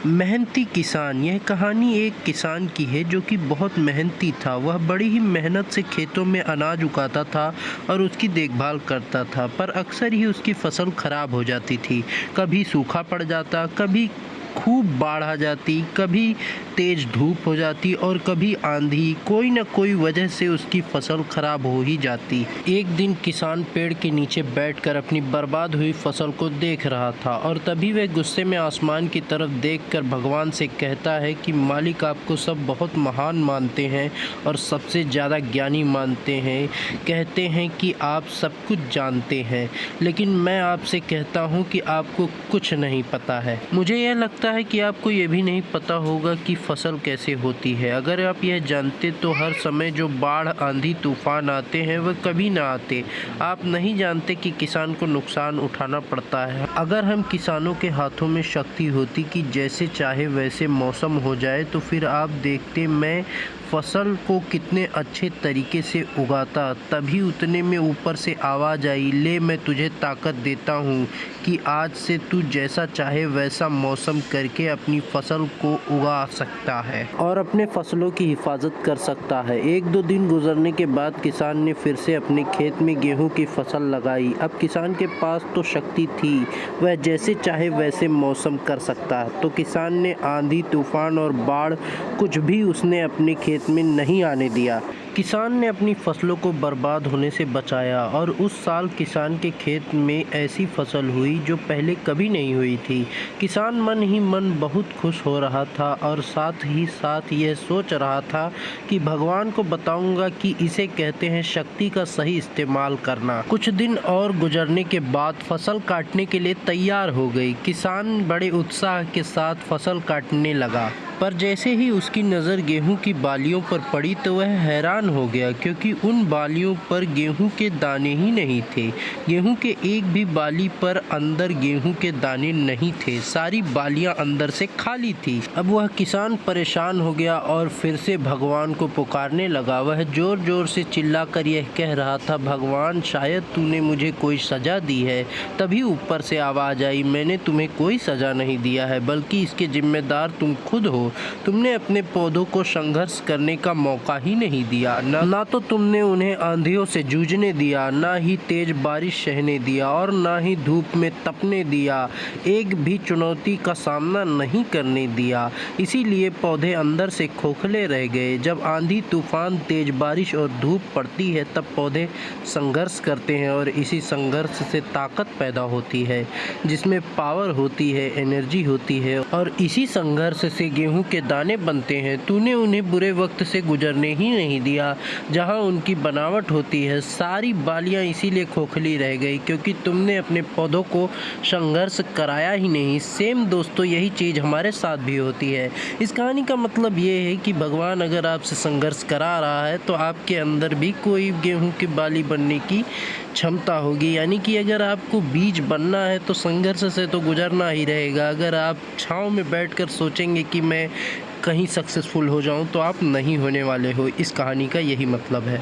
मेहनती किसान। यह कहानी एक किसान की है जो कि बहुत मेहनती था। वह बड़ी ही मेहनत से खेतों में अनाज उगाता था और उसकी देखभाल करता था, पर अक्सर ही उसकी फसल खराब हो जाती थी। कभी सूखा पड़ जाता, कभी खूब बाढ़ आ जाती, कभी तेज धूप हो जाती और कभी आंधी। कोई न कोई वजह से उसकी फसल खराब हो ही जाती। एक दिन किसान पेड़ के नीचे बैठकर अपनी बर्बाद हुई फसल को देख रहा था और तभी वह गुस्से में आसमान की तरफ देखकर भगवान से कहता है कि मालिक, आपको सब बहुत महान मानते हैं और सबसे ज़्यादा ज्ञानी मानते हैं। कहते हैं कि आप सब कुछ जानते हैं, लेकिन मैं आपसे कहता हूँ कि आपको कुछ नहीं पता है। मुझे यह लगता है कि आपको ये भी नहीं पता होगा कि फसल कैसे होती है। अगर आप यह जानते तो हर समय जो बाढ़, आंधी, तूफान आते हैं वह कभी ना आते। आप नहीं जानते कि किसान को नुकसान उठाना पड़ता है। अगर हम किसानों के हाथों में शक्ति होती कि जैसे चाहे वैसे मौसम हो जाए, तो फिर आप देखते मैं फसल को कितने अच्छे तरीके से उगाता। तभी उतने में ऊपर से आवाज़ आई, ले मैं तुझे ताकत देता हूँ कि आज से तू जैसा चाहे वैसा मौसम करके अपनी फसल को उगा सकता है और अपने फसलों की हिफाजत कर सकता है। एक दो दिन गुजरने के बाद किसान ने फिर से अपने खेत में गेहूं की फसल लगाई। अब किसान के पास तो शक्ति थी, वह जैसे चाहे वैसे मौसम कर सकता है। तो किसान ने आंधी, तूफान और बाढ़ कुछ भी उसने अपने खेत में नहीं आने दिया। किसान ने अपनी फसलों को बर्बाद होने से बचाया और उस साल किसान के खेत में ऐसी फसल हुई जो पहले कभी नहीं हुई थी। किसान मन ही मन बहुत खुश हो रहा था और साथ ही साथ यह सोच रहा था कि भगवान को बताऊंगा कि इसे कहते हैं शक्ति का सही इस्तेमाल करना। कुछ दिन और गुजरने के बाद फसल काटने के लिए तैयार हो गई। किसान बड़े उत्साह के साथ फसल काटने लगा, पर जैसे ही उसकी नज़र गेहूं की बालियों पर पड़ी तो वह हैरान हो गया, क्योंकि उन बालियों पर गेहूं के दाने ही नहीं थे। गेहूं के एक भी बाली पर अंदर गेहूं के दाने नहीं थे। सारी बालियां अंदर से खाली थी। अब वह किसान परेशान हो गया और फिर से भगवान को पुकारने लगा। वह जोर जोर से चिल्लाकर यह कह रहा था, भगवान, शायद तूने मुझे कोई सज़ा दी है। तभी ऊपर से आवाज़ आई, मैंने तुम्हें कोई सज़ा नहीं दिया है, बल्कि इसके जिम्मेदार तुम खुद हो। तुमने अपने पौधों को संघर्ष करने का मौका ही नहीं दिया। ना तो तुमने उन्हें आंधियों से जूझने दिया, ना ही तेज बारिश सहने दिया और ना ही धूप में तपने दिया। एक भी चुनौती का सामना नहीं करने दिया। इसीलिए पौधे अंदर से खोखले रह गए। जब आंधी, तूफान, तेज बारिश और धूप पड़ती है तब पौधे संघर्ष करते हैं और इसी संघर्ष से ताकत पैदा होती है, जिसमें पावर होती है, एनर्जी होती है और इसी संघर्ष से गेहूं के दाने बनते हैं। तूने उन्हें बुरे वक्त से गुजरने ही नहीं दिया जहां उनकी बनावट होती है। सारी बालियां इसीलिए खोखली रह गई क्योंकि तुमने अपने पौधों को संघर्ष कराया ही नहीं। सेम दोस्तों, यही चीज़ हमारे साथ भी होती है। इस कहानी का मतलब ये है कि भगवान अगर आपसे संघर्ष करा रहा है तो आपके अंदर भी कोई गेहूं की बाली बनने की क्षमता होगी। यानी कि अगर आपको बीज बनना है तो संघर्ष से तो गुजरना ही रहेगा। अगर आप छाँव में बैठकर सोचेंगे कि मैं कहीं सक्सेसफुल हो जाऊं, तो आप नहीं होने वाले हो। इस कहानी का यही मतलब है।